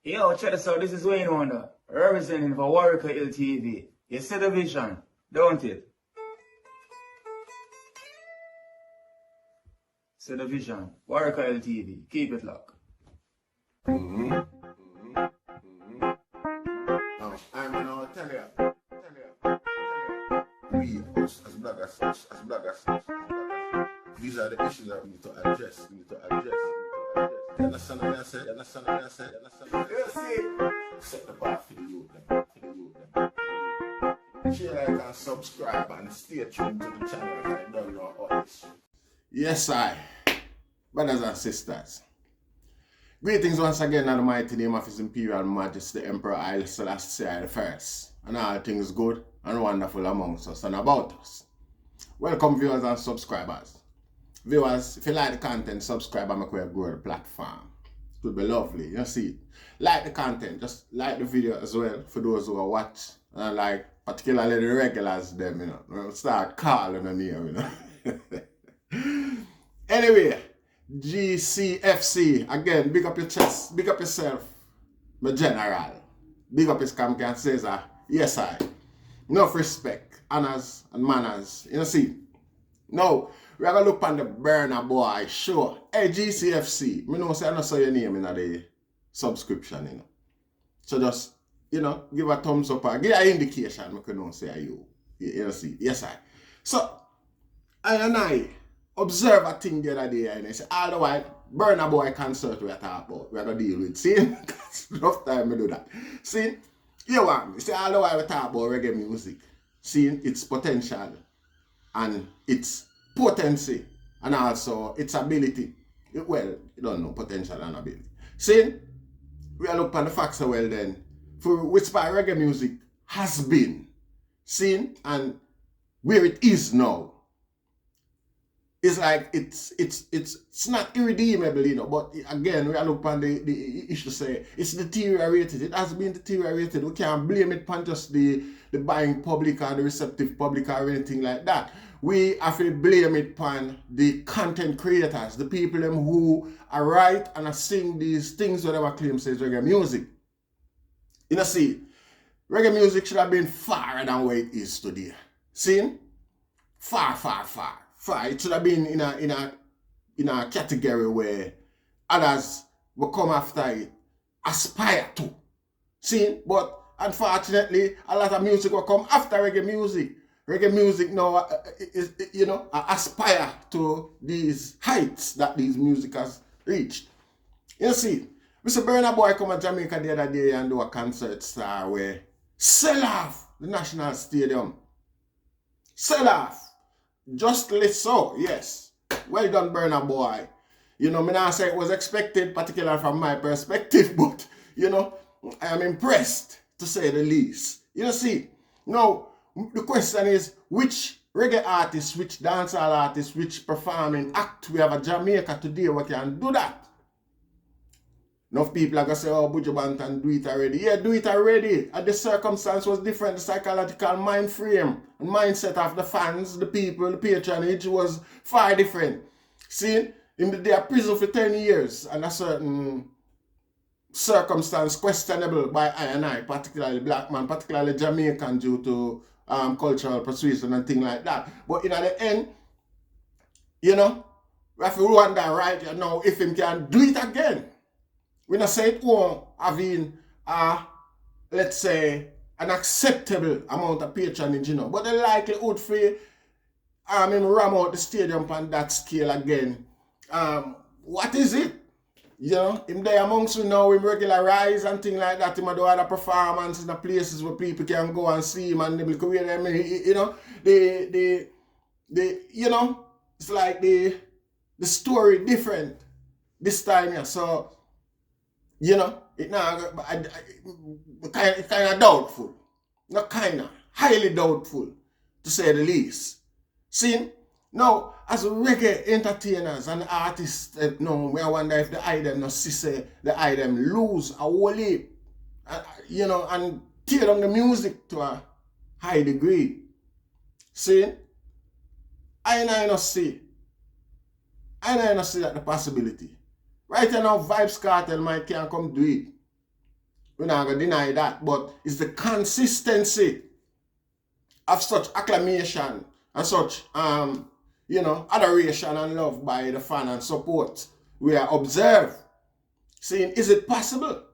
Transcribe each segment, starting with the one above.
Yo, check this out. This is Wayne Wonder, representing for Warrior LTV. You see the vision, don't it? See the vision. Warrior LTV. Keep it locked. I'm gonna tell you. We, as bloggers, these are the issues that we need to address. You understand what I said? Set the bar for the youth. Share, like, and subscribe, and stay tuned to the channel. I don't know all this shit. Yes, brothers and sisters. Greetings once again in the mighty name of His Imperial Majesty the Emperor Haile Selassie I and all things good and wonderful amongst us and about us. Welcome viewers and subscribers. Viewers, if you like the content, subscribe and make way grow the platform. It would be lovely, you see. Like the content, just like the video as well for those who are watch and like particularly the regulars them, you know. Start calling them here, you know. Anyway, GCFC, again, big up your chest, big up yourself, my general. Big up his camp and says, yes, enough respect, honors and manners. You see, now, we are going to look on the Burna Boy show. Hey, GCFC, I know say I don't saw your name in the subscription, you know. So just, you know, give a thumbs up or give an indication, I can know say you. You see, yes, So, I observe a thing the other day and I say, all the while, Burna Boy concert we are talking about, we are going to deal with. See, enough time to do that. See, you want me, see, all the while we talk about reggae music, seeing its potential and its potency and also its ability. Well, you don't know potential and ability. See, we are looking at the facts well then, for which part reggae music has been seen and where it is now. It's like it's not irredeemable, you know, but again, we are looking at the issue say it's deteriorated. It has been deteriorated. We can't blame it on just the buying public or the receptive public or anything like that. We have to blame it on the content creators, the people them who are write and are sing these things whatever claim says reggae music. You know, see, reggae music should have been far than where it is today. See? Far. It should have been in a category where others will come after it, aspire to. See? But unfortunately, a lot of music will come after reggae music. Reggae music now, you know, aspire to these heights that these music has reached. You see, Mr. Burna Boy come to Jamaica the other day and do a concert star where sell off the National Stadium. Sell off. Justly so, yes. Well done, Burna Boy. You know, me not say it was expected, particularly from my perspective, but, you know, I am impressed, to say the least. You know, see, now, the question is, which reggae artist, which dancehall artist, which performing act we have a Jamaica today what can do that? Enough people are going to say, oh, Buju Banton, do it already. Yeah, do it already. And the circumstance was different. The psychological mind frame and mindset of the fans, the people, the patronage was far different. See, they are prison for 10 years and a certain circumstance questionable by I, particularly black man, particularly Jamaican due to cultural persuasion and things like that. But in the end, you know, we have to wonder right you know if him can do it again. We not say it won't having let's say an acceptable amount of patronage, you know. But the likelihood for him ram out the stadium on that scale again. What is it? You know, him there amongst you now, him regularize and things like that. Him do other performance in the places where people can go and see him and they will career them. You know, the you know, it's like the story different this time here. So, you know, it's kind of doubtful. Not kind of, highly doubtful, to say the least. See, now, as reggae entertainers and artists, no, we wonder if the item, no, say the item lose a whole heap, you know, and tear down the music to a high degree. See, I not see that the possibility. Right now, Vibes Cartel might can't come do it. We're not going to deny that. But it's the consistency of such acclamation and such, adoration and love by the fan and support we are observed. Seeing, is it possible?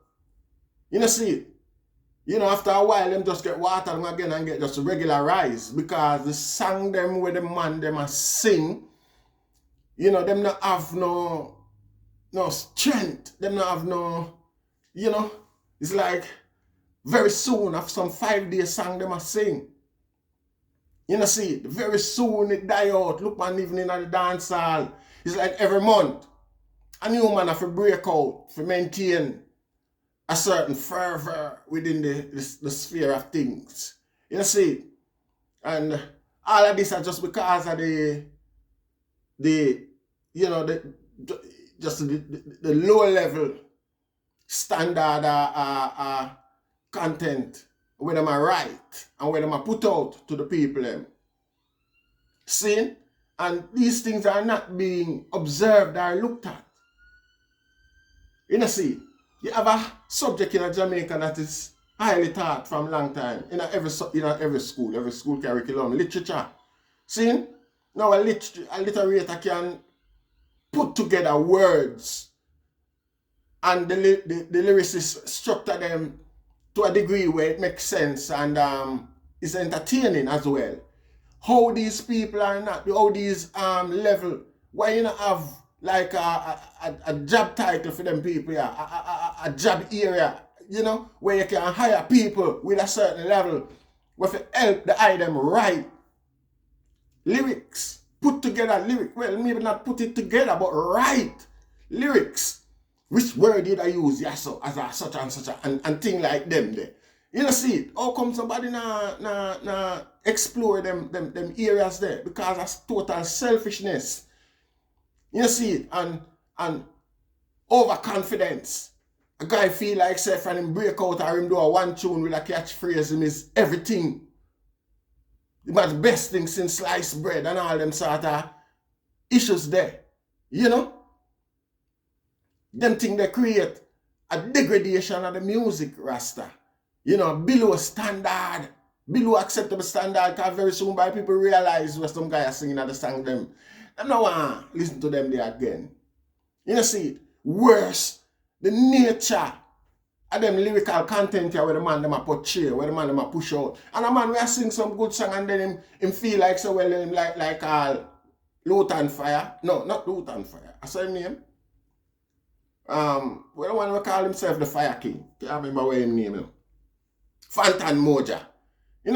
See, after a while, them just get watered again and get just regularized because the song them where the man them a sing, them not have no strength, them not have no, it's like very soon after some 5 days song them a sing. See, very soon it die out. Look man even in the dance hall. It's like every month, a new man have to break out to maintain a certain fervor within the sphere of things. See? And all of this are just because of the low level standard content where them are write and where them are put out to the people them. See? And these things are not being observed or looked at. See? You have a subject in Jamaica that is highly taught from long time in every school curriculum, literature. See? Now a literator can put together words and the lyricist structure them to a degree where it makes sense and is entertaining as well. How these people are not, how these level, why you not have like a job title for them people, a job area, where you can hire people with a certain level where to help the item write lyrics, put together lyrics, well maybe not put it together but write lyrics. Which word did I use? Yeah, so as a such and such and thing like them there. See, how come somebody na explore them areas there? Because that's total selfishness. See, and overconfidence. A guy feel like say and him break out or him do a one tune with a catchphrase him is everything. The most best thing since sliced bread and all them sort of issues there. Them thing they create a degradation of the music rasta. Below standard, below acceptable standard, because very soon by people realize what some guys are singing at the song them. Them no want listen to them there again. See, worse, the nature of them lyrical content here where the man them a portray, where the man them a push out. And a man will sing some good song and then him feel like so well him like Lutan Fire. No, not Lutan Fire. I saw him name. Well, the one we call himself the Fire King. Can't remember what his name is. Fantan Moja.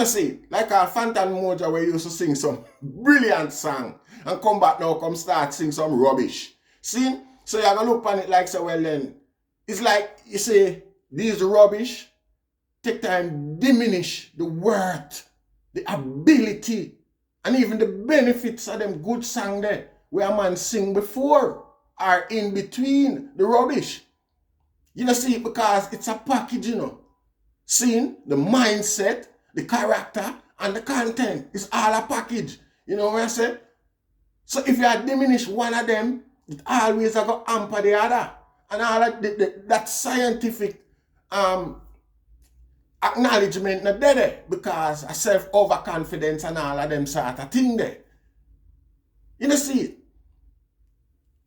See, like Fantan Moja where he used to sing some brilliant song and come back now, come start sing some rubbish. See? So you have to look on it like so well then. It's like, you say, these rubbish take time diminish the worth, the ability, and even the benefits of them good song there where a man sing before are in between the rubbish. See, because it's a package, Seeing the mindset, the character, and the content is all a package. You know what I say? So if you diminish one of them, it always going to hamper the other. And all that scientific acknowledgement not there because a self-overconfidence and all of them sort of thing there. See,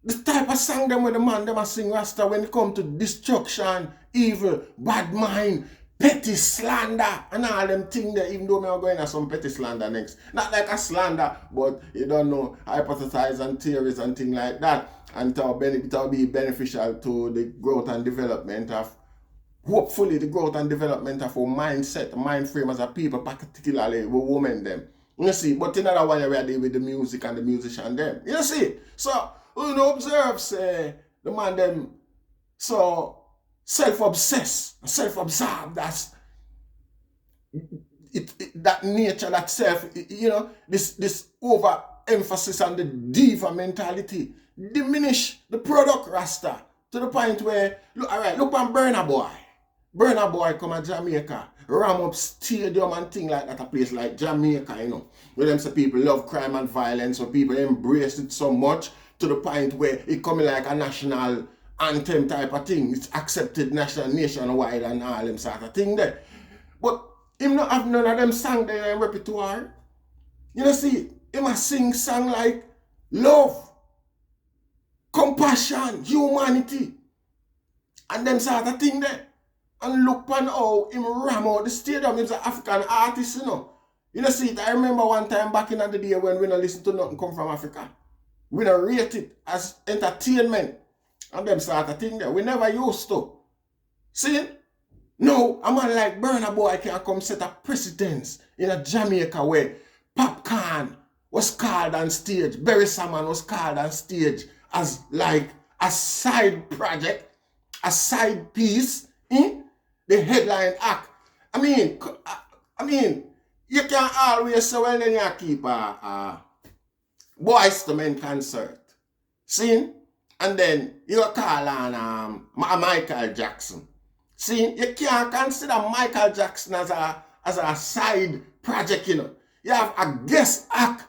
the type of song them where the man them a sing rasta when it come to destruction, evil, bad mind, petty slander, and all them things there, even though me are going to some petty slander next. Not like a slander, but you don't know, hypothesize and theories and things like that. And it will be beneficial to the growth and development of, hopefully the growth and development of our mindset, mind frame as a people, particularly with women them. See, but another one we are dealing with the music and the musician them. See, so observe say the man them so self-obsessed, self-absorbed, that's that nature, that self, this overemphasis on the diva mentality diminish the product rasta to the point where, look on Burna Boy. Burna Boy come to Jamaica, ram up stadium and thing like that, a place like Jamaica, where them say people love crime and violence, so people embrace it so much to the point where it coming like a national anthem type of thing. It's accepted nationwide and all them sort of thing there. But him not have none of them song there in repertoire. You know see, him a sing song like love, compassion, humanity, and them sort of thing there. And look upon how him ram out the stadium. He's an African artist, you know. You know see, I remember one time back in the day when we don't listen to nothing come from Africa. We don't rate it as entertainment and them sort of thing there. We never used to. See? No, a man like Burna Boy can come set a precedence in a Jamaica where Popcorn was called on stage, Berry Salmon was called on stage as like a side project, a side piece in the headline act. I mean, you can't always say, well, then you keep a Boys to Men concert. See? And then you call on Michael Jackson. See? You can't consider Michael Jackson as a side project, you know. You have a guest act,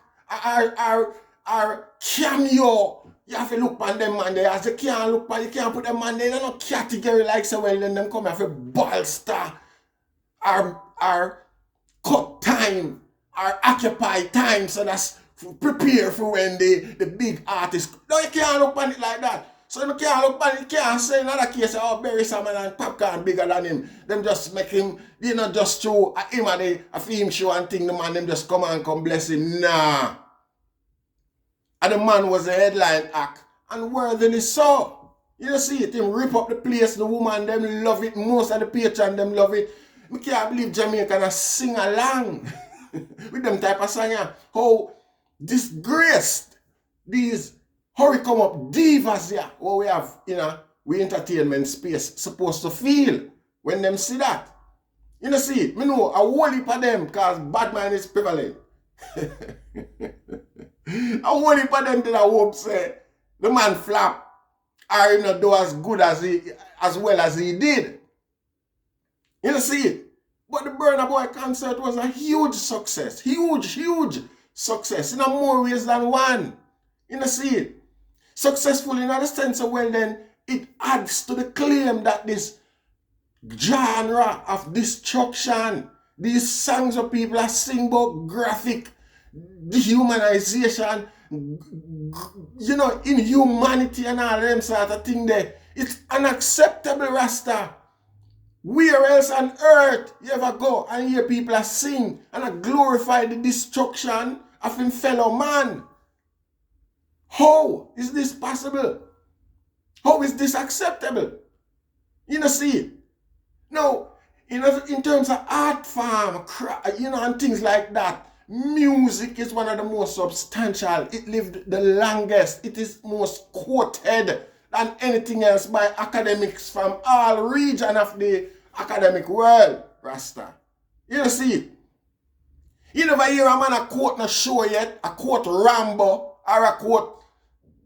or cameo. You have to look on them man there. As you can't look on, you can't put them man there in no category like so well then them come have a bolster or cut time or occupy time, so that's prepare for when the big artist. No, you can't look on it like that. So you can't look on it, you can't say in another case, oh, Berry Salmon and Popcorn bigger than him. Them just make him, you know, just show him at a film show and thing, the man, them just come and come bless him. Nah. And the man was a headline act, and worthily so. You know, see it, him rip up the place, the woman, them love it, most of the patron, them love it. I can't believe Jamaica sing along with them type of song. How disgraced these hurry come up divas here, what we have, you know, we entertainment space supposed to feel when them see that. You know, see it, me know a whole heap of them because bad mind is prevalent. A whole heap of them did I hope say the man flap or you know do as good as well as he did. You know, see it. But the Burna Boy concert was a huge success. Huge success in a more ways than one. You know, see it. Successful in the sense of, well then, it adds to the claim that this genre of destruction, these songs of people are sing about graphic dehumanization, you know, inhumanity and all them sort of thing there. It's unacceptable, Rasta. Where else on earth you ever go and hear people are sing and glorify the destruction of him fellow man? How is this possible? How is this acceptable? You know, see, no, you know, in terms of art form, you know, and things like that, music is one of the most substantial. It lived the longest. It is most quoted than anything else by academics from all regions of the academic world, Rasta. You know, see, you never hear a man a quote no show yet, a quote Rambo, or a quote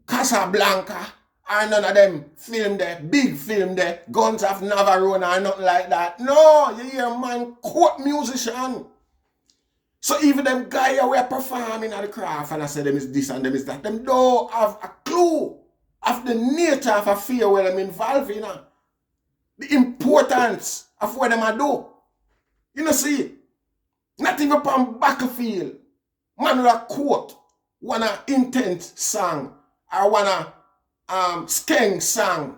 Casablanca, or none of them film there, big film there, Guns of Navarone or nothing like that. No, you hear a man quote musician. So even them guys who are performing at the craft and I say them is this and them is that, them don't have a clue of the nature of a fear where them involved in. The importance of what them are do. You know, see, not even upon battlefield, man will quote one intense song or one skeng song,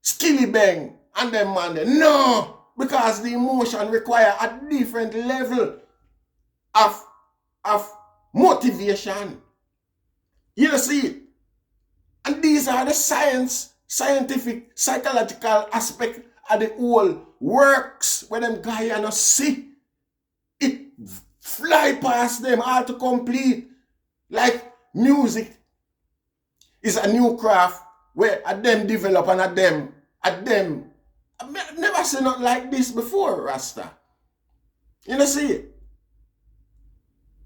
skilly bang, and them man there. No, because the emotion require a different level of motivation. You know, see, and these are the scientific, psychological aspect of the whole works where them guys are not see. It fly past them all to complete. Like music is a new craft where a them develop and a them. I've never seen nothing like this before, Rasta. You know, see,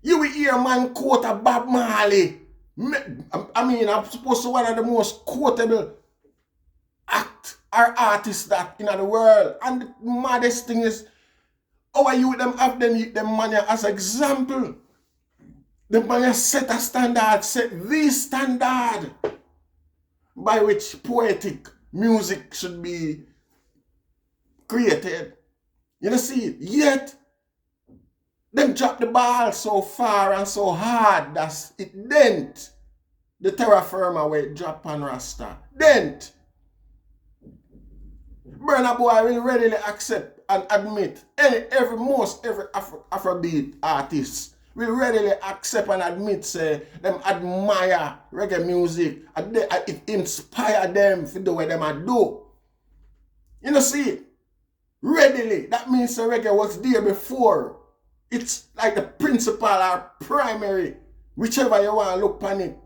you will hear a man quote a Bob Marley. I mean, I'm supposed to one of the most quotable act or artists that in the world. And the maddest thing is, how you them have them money as example. The money set a standard, set the standard by which poetic music should be created. You know see it? Yet, them drop the ball so far and so hard that it dent the terra firma where it drop on Rasta. Dent. Burna Boy will readily accept and admit every Afrobeat artist will readily accept and admit say them admire reggae music and it inspire them for the way them a do. You know see it? Readily. That means the reggae was there before. It's like the principal or primary, whichever you want to look upon it.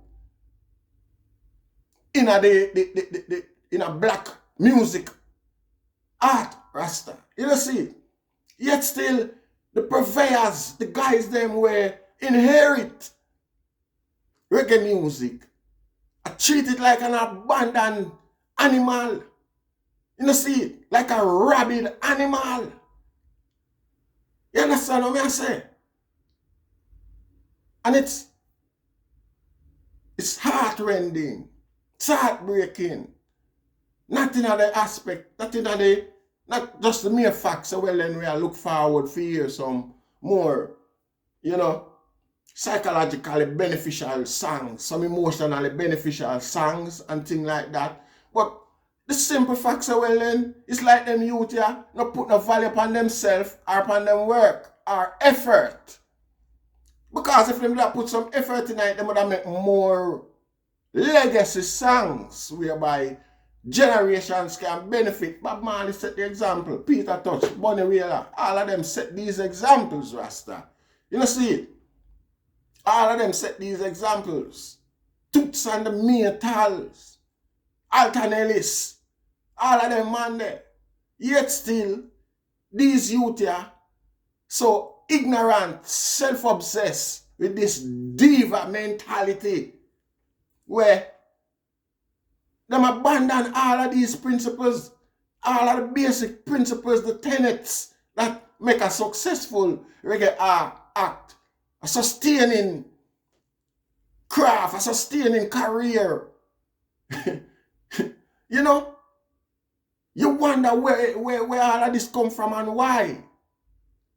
In a black music art Rasta. You know see it? Yet still the purveyors, the guys them were inherit reggae music. I treat it like an abandoned animal. You know see it? Like a rabid animal. You understand what I say? And it's heart-rending. It's heartbreaking. Not in the aspect, not just the mere facts. So well then we look forward for hear some more, you know, psychologically beneficial songs, some emotionally beneficial songs and things like that. But the simple facts are well then, it's like them youth here, not put no value upon themselves or upon them work or effort. Because if them not put some effort in it, they would have make more legacy songs whereby generations can benefit. Bob Marley set the example, Peter Touch, Bunny Wailer, all of them set these examples, Rasta. You know see it? All of them set these examples. Toots and the Maytals, Alton Ellis, all of them man there. Yet still, these youth here, so ignorant, self-obsessed with this diva mentality, where them abandon all of these principles, all of the basic principles, the tenets that make a successful reggae act, a sustaining craft, a sustaining career. You know, you wonder where all of this come from and why.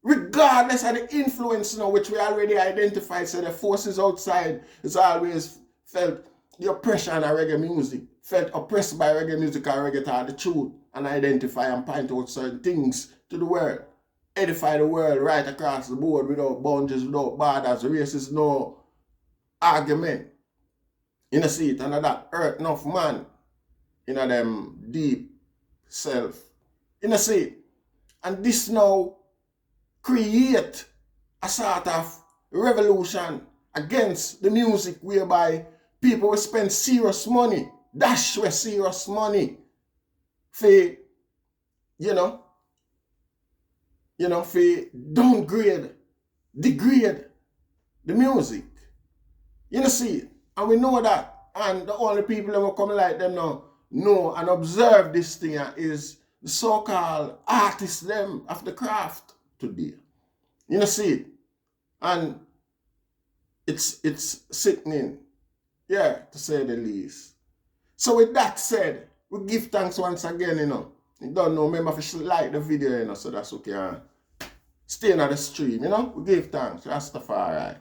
Regardless of the influence now, which we already identified, so the forces outside is always felt the oppression of reggae music, felt oppressed by reggae music or reggae tell the truth and identify and point out certain things to the world. Edify the world right across the board without boundaries, without borders, races, no argument. You know see it, and that hurt enough man in them deep self. You know see it. And this now create a sort of revolution against the music whereby people will spend serious money, dash with serious money for, for downgrade, degrade the music. You know see it. And we know that. And the only people that will come like them now know and observe this thing is the so-called artists them of the craft today. You know see it. And it's sickening. Yeah, to say the least. So with that said, we give thanks once again, You don't know, remember if you like the video, so that's okay. Stay on the stream, We give thanks. Rastafari.